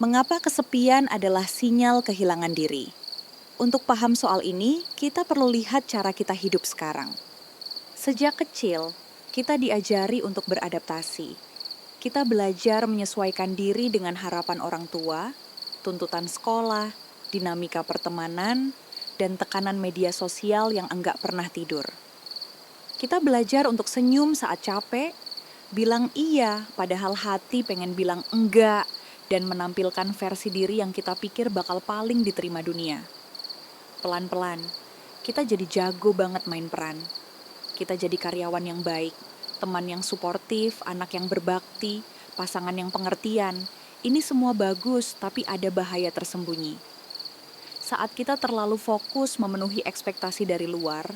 Mengapa kesepian adalah sinyal kehilangan diri? Untuk paham soal ini, kita perlu lihat cara kita hidup sekarang. Sejak kecil, kita diajari untuk beradaptasi. Kita belajar menyesuaikan diri dengan harapan orang tua, tuntutan sekolah, dinamika pertemanan, dan tekanan media sosial yang enggak pernah tidur. Kita belajar untuk senyum saat capek, bilang iya padahal hati pengen bilang enggak, dan menampilkan versi diri yang kita pikir bakal paling diterima dunia. Pelan-pelan, kita jadi jago banget main peran. Kita jadi karyawan yang baik, teman yang suportif, anak yang berbakti, pasangan yang pengertian. Ini semua bagus, tapi ada bahaya tersembunyi. Saat kita terlalu fokus memenuhi ekspektasi dari luar,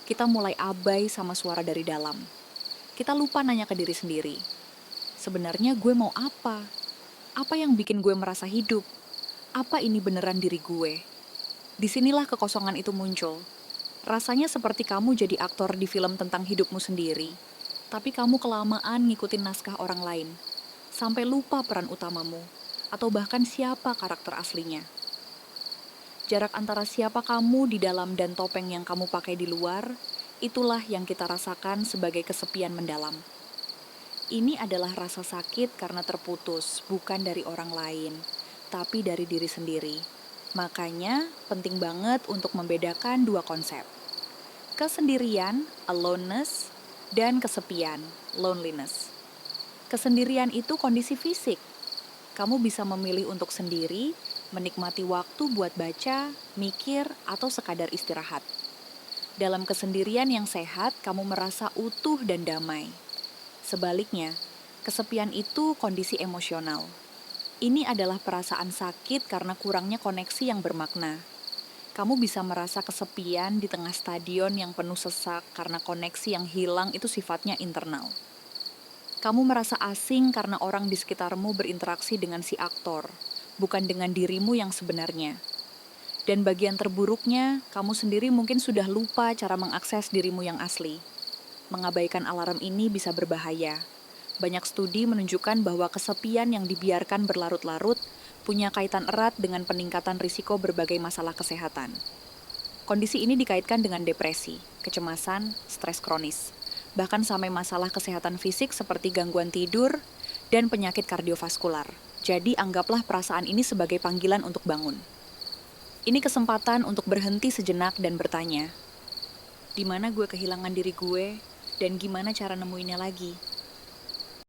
kita mulai abai sama suara dari dalam. Kita lupa nanya ke diri sendiri. Sebenarnya gue mau apa? Apa yang bikin gue merasa hidup? Apa ini beneran diri gue? Disinilah kekosongan itu muncul. Rasanya seperti kamu jadi aktor di film tentang hidupmu sendiri, tapi kamu kelamaan ngikutin naskah orang lain, sampai lupa peran utamamu, atau bahkan siapa karakter aslinya. Jarak antara siapa kamu di dalam dan topeng yang kamu pakai di luar, itulah yang kita rasakan sebagai kesepian mendalam. Ini adalah rasa sakit karena terputus, bukan dari orang lain, tapi dari diri sendiri. Makanya, penting banget untuk membedakan dua konsep. Kesendirian, aloneness, dan kesepian, loneliness. Kesendirian itu kondisi fisik. Kamu bisa memilih untuk sendiri, menikmati waktu buat baca, mikir, atau sekadar istirahat. Dalam kesendirian yang sehat, kamu merasa utuh dan damai. Sebaliknya, kesepian itu kondisi emosional. Ini adalah perasaan sakit karena kurangnya koneksi yang bermakna. Kamu bisa merasa kesepian di tengah stadion yang penuh sesak karena koneksi yang hilang itu sifatnya internal. Kamu merasa asing karena orang di sekitarmu berinteraksi dengan si aktor, bukan dengan dirimu yang sebenarnya. Dan bagian terburuknya, kamu sendiri mungkin sudah lupa cara mengakses dirimu yang asli. Mengabaikan alarm ini bisa berbahaya. Banyak studi menunjukkan bahwa kesepian yang dibiarkan berlarut-larut punya kaitan erat dengan peningkatan risiko berbagai masalah kesehatan. Kondisi ini dikaitkan dengan depresi, kecemasan, stres kronis, bahkan sampai masalah kesehatan fisik seperti gangguan tidur dan penyakit kardiovaskular. Jadi anggaplah perasaan ini sebagai panggilan untuk bangun. Ini kesempatan untuk berhenti sejenak dan bertanya, di mana gue kehilangan diri gue dan gimana cara nemuinnya lagi?